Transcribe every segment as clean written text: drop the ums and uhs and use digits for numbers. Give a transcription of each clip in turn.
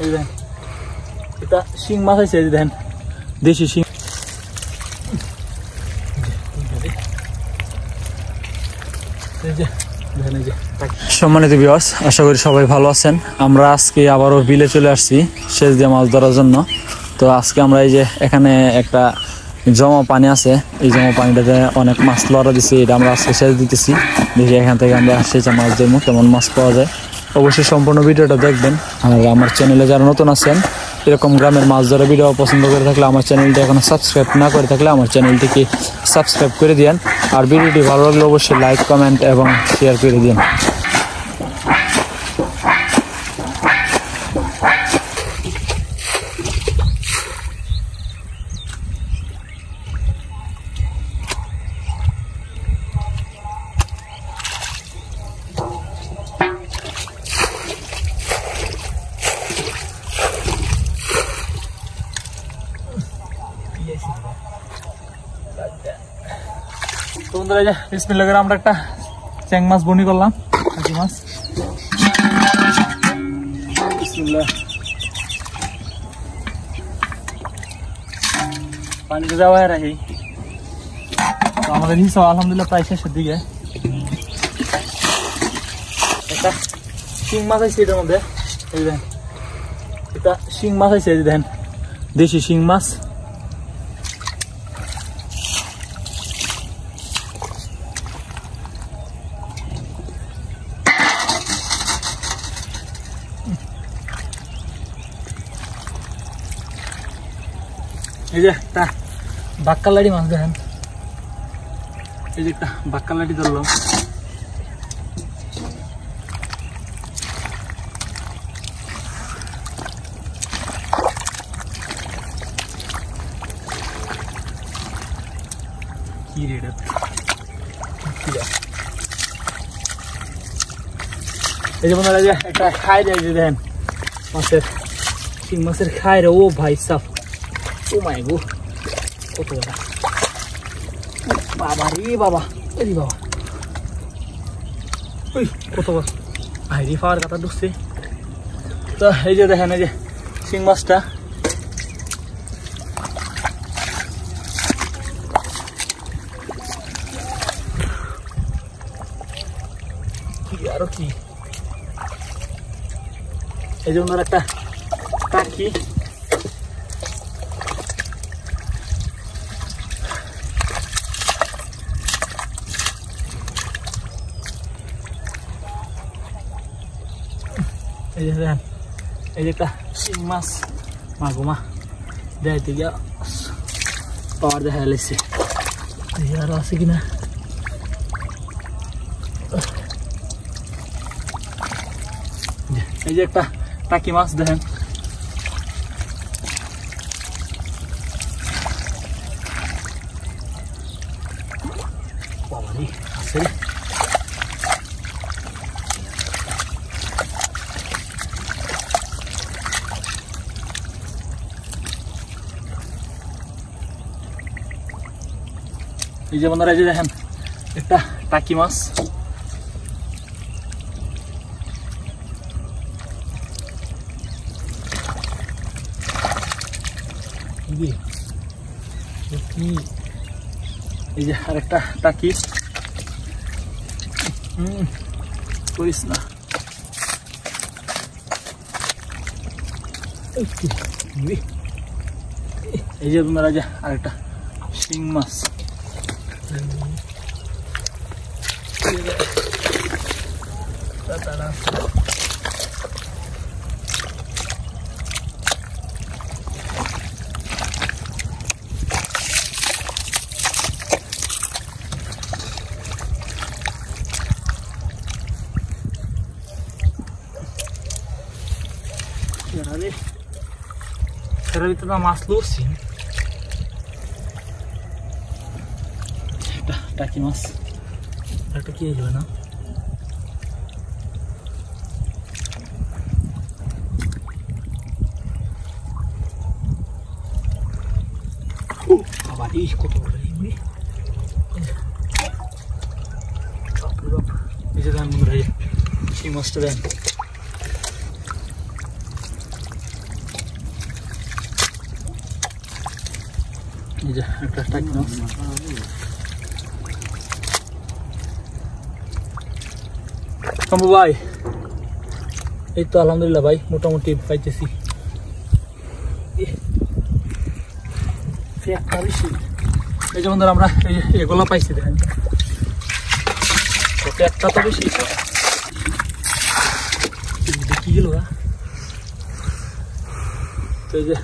এই দেখেন এটা শিং মাছ আছে, এই দেখেন দেশি শিং। সম্মানিত ভিউয়ার্স, আশা করি সবাই ভালো আছেন। আমরা আজকে আবারও বিলে চলে আসছি সেচ দিয়ে মাছ ধরার জন্য। তো আজকে আমরা এই যে এখানে একটা জমা পানি আছে, এই জমা পানিটাতে অনেক মাছ লড়া দিচ্ছি, এটা আমরা আজকে সেচ দিতেছি। দেখি এখান থেকে আমরা সেচা মাছ ধরবো, কেমন মাছ পাওয়া যায়। অবশ্যই সম্পূর্ণ ভিডিওটা দেখবেন। আর আমার চ্যানেলে যারা নতুন আছেন, এরকম গ্রামের মাছ ধরা ভিডিও পছন্দ করে থাকলে আমার চ্যানেলটা এখনো সাবস্ক্রাইব না করে থাকলে আমার চ্যানেলটিকে সাবস্ক্রাইব করে দিন। আর ভিডিওটি ভালো লাগলে অবশ্যই লাইক, কমেন্ট এবং শেয়ার করে দিন। তো বন্ধুরা, এই যে বিসমিল্লাহ করে আমরা একটা চ্যাং মাছ বনি করলাম, কাঁচি মাছ। বিসমিল্লাহ, পানিতে যাওয়া রাখি। তো আমাদের হিসাব আলহামদুলিল্লাহ প্রায় শেষের দিকে। একটা শিং মাছ আছে এটার মধ্যে, এই দেখেন এটা শিং মাছ আছে, এই দেখেন দেশি শিং মাছ। এই যে একটা বাক্কালাড়ি মাছ দেখেন, এই যে একটা বাক্কালাড়ি ধরলাম। কি রেট এই যে বন্ধুরা, যে একটা খাই দেয় যে দেখেন মাছের, শিং মাছের খাই রে। ও ভাই সাফ, ও মাই গো, কত বড় বাবা রে বাবা, ওই বাবা, ওই কত বড় ভাইরি পাওয়ার কথা ঢুকছে। তো এই যে দেখেন, এই যে শিং মাছটা, আরো কি এই যে ওনার একটা টাকি, এই যে দেখেন, এই যে একটা শিং মাছ। মা গো মা, যাইতে গিয়া পাওয়ার দেখা লাগছে, আরো আছে কিনা। এই যে একটা টাকি মাছ দেখেন, বাবা রে আছে। এই যে বন্ধুরা, এই যে দেখেন একটা টাকি মাছ। এই যে আরেকটা টাকি, করিস না। এই যে বন্ধুরা, যে আরেকটা শিং মাছ। এর ভিতরে মাছ লড়ছি, একটা টাকি মাছ, একটা কি হইল না। আবার এই কত বড় এই যে দেন বন্ধুরা, শিং মাছটা দেন। এই যে একটা টাকি মাছ। শম্ভু ভাই, এই তো আলহামদুলিল্লাহ ভাই মোটামুটি পাইতেছি। এই যেমন ধর আমরা এগুলো পাইছি, দেখেন একটা তো বেশি কি গেল। তো এই যে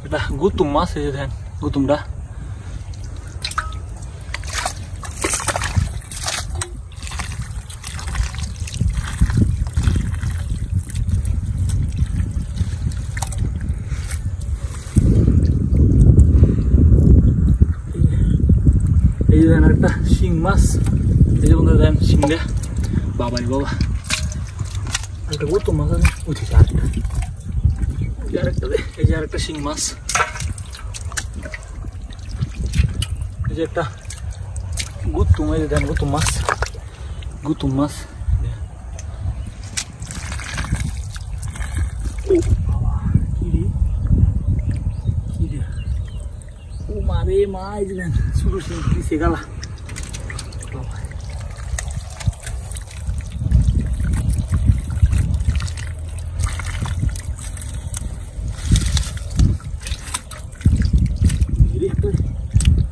এটা গুতুম মাছ, এই যে দেখেন গুতুমটা। এই যে একটা শিং মাছ, এই যে বন্ধুরা দেন শিংটা। বাবাই বাবা, একটা গুতুম মাছ আছে উঠেছে। আরেকটা এই যে আরেকটা শিং মাছ। এই যে একটা গুতুম, এই যে দেন গুতুম মাছ, গুতুম মাছ। ও মারে মা, এই যে দেন শুরু দিছে গালা।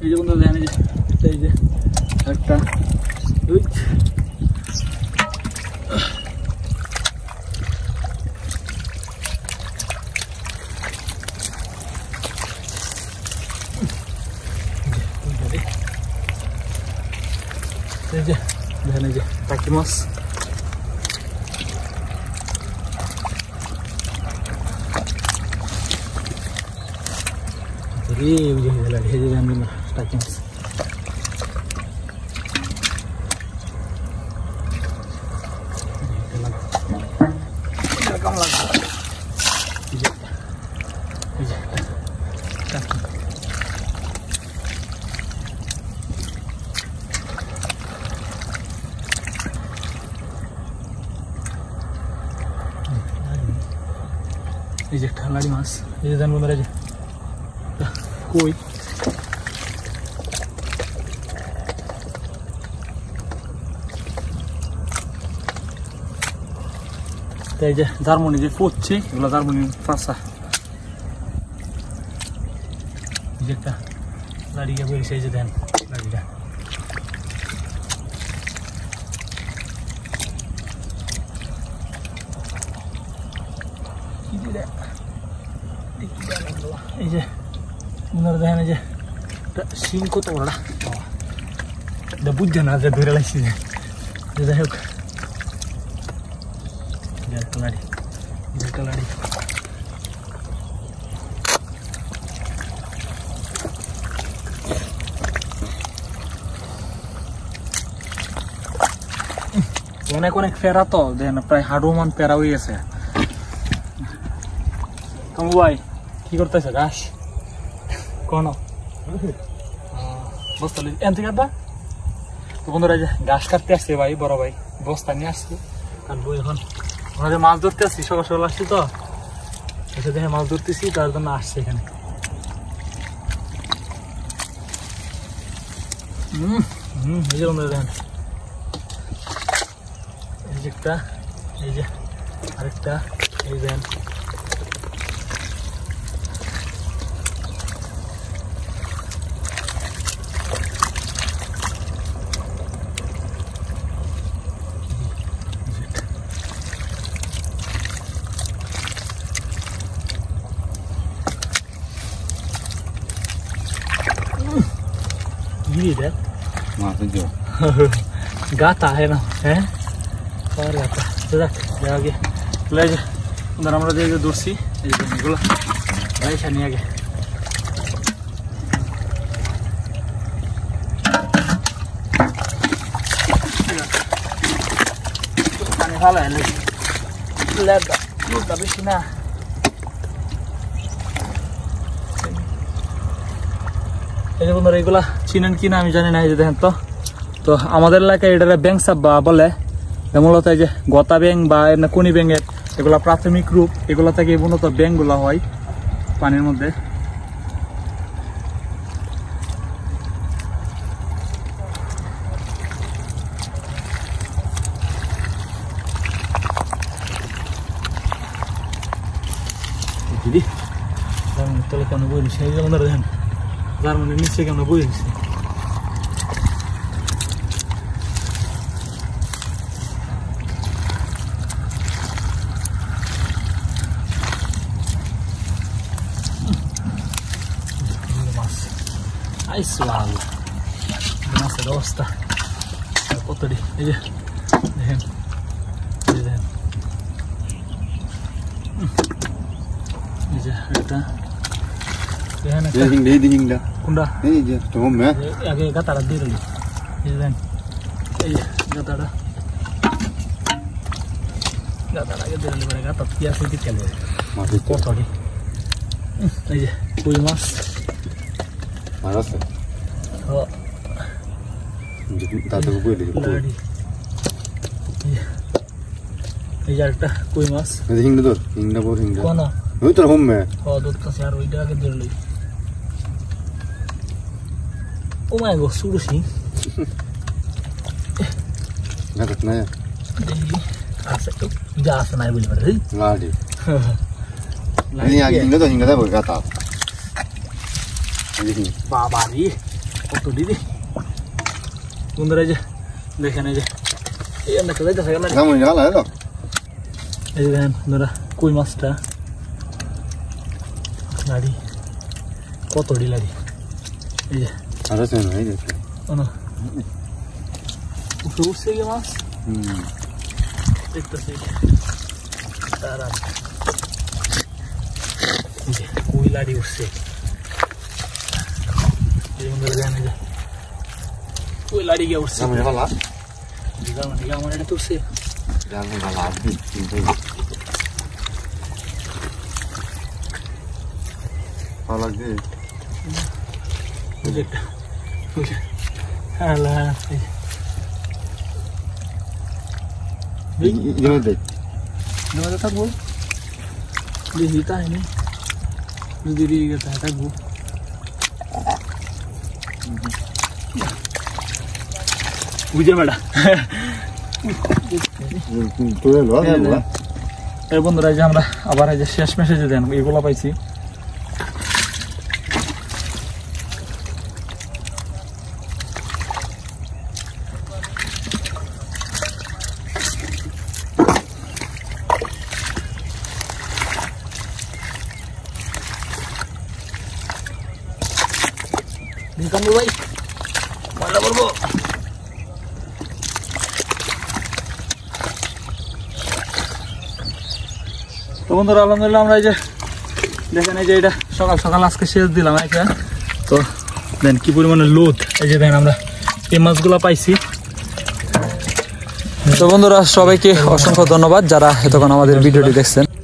এই যে বন্ধুরা দেখেন, এই যে একটা দেখেন, এই যে টাকি মাছ। টাকি মাছ এই যে ঠালাড়ি মাছ। এই যে জানবো যে কই, এই যে জার্মানি যে পড়ছে, এগুলো জার্মানি পাশা। এই যে একটা লাড়িয়া বেরিয়েছে, এই যে দেন লাড়িটা। এই যে আপনারা দেখেন, এই যে শিং কত বড়, এটা বুঝছে না যে ধরে লাগছে। যে যাই হোক, লাড়ি লাড়ি অনেক অনেক ফেরা, তো দেখেন প্রায় হাড়ুমান পেরা হয়ে গেছে। কামু ভাই কি করতেছে? ঘাস কোন বস্তা এন থেকে তো বন্ধুরা যে ঘাস কাটতে আসছে ভাই, বড় ভাই বস্তা নিয়ে আসছে কাটবো। এখন ওনাদের মাছ ধরতে আসছি, সকাল সকাল আসছি তো এসে দেখে মাছ ধরতেছি, তার জন্য আসছে এখানে। এই যে বন্ধুরা দেখেন, এই যে একটা, এই যে আরেকটা, এই দেখেন गाता है ना, है और गाता तो आगे ले जा अंदर আমরা যে দূরছি এই জিনিসগুলো ভাই ছানি আগে পানি ভালো এনে লেদা দুধ বেশি না। এই যে বন্ধুরা এগুলা চিনেন কিনা আমি জানি না, এই যে দেখেন তো। তো আমাদের এলাকায় এটা ব্যাং সাব্বা বলে, মূলত এই যে গতা ব্যাং বা কোনি ব্যাঙের এগুলা প্রাথমিক রূপ, এগুলা থেকে মূলত ব্যাংগুলা হয় পানির মধ্যে। দিদি তলে কেন বই দিচ্ছে এই যে আমাদের দেখেন যার মানে নিচে কেন বই দিচ্ছে মাছ আইসো আলো মাছের অবস্থা কতটি এই যে দেখেন দেখেন এই যে একটা কোনটা আগে গাতাটা দিয়ে দিলি এই যে দেখেন এই যে গাতাটা আগে দিয়ে দিলি গাতা পিঁয়াজ দিয়ে খেলবে কতটি এই যে কই মাছ এই যে একটা কই মাছ হিংড়া তোর হিংড়া বড় হিংড়া কোন ওই তোর হোম মে দুধটা আর ওইটা আগে দিয়ে লই ও মাই গড সুরুসি না না আছে তো যা আছে নাই বলি মানে লাডি লাডি আগে হিংড়া তো হিংড়া বই গাতা বাবা রে কত দিদি বন্ধুরা যে দেখেন এই যে এই আমরা কোথায় দেখা গেল না মনে গেল হলো এই যে দেখেন বন্ধুরা কই মাছটা লাড়ি কত ডি লাড়ি এই যে আর আছে না এই দেখো না উঠছে কি মাছ দেখতেছি তারা এই যে কই লাড়ি উঠছে এই বন্ধুরা জানেন যে কই লাড়ি গিয়ে উঠছে আমরা ভালো দিগাম দিগাম মানে এটা উঠছে জান ভালো আছে কিন্তু ভালো লাগে বুঝেটা বুঝে হ্যালো ये देख नवादा था वो ये हिता है नहीं दीदी कहता है वो বুঝে মেডা এই বন্ধুরা যে আমরা আবার এই যে শেষ মেসেজে দেন এগুলো পাইছি নিকামুল ভাই মজা করবো তো বন্ধুরা আলহামদুলিল্লাহ আমরা এই যে দেখেন এই যে এটা সকাল সকাল আজকে শেষ দিলাম একে তো দেন কি পরিমাণে লোড এই যে দেখেন আমরা এই মাছগুলো পাইছি তো বন্ধুরা সবাইকে অসংখ্য ধন্যবাদ যারা এতক্ষণ আমাদের ভিডিওটি দেখছেন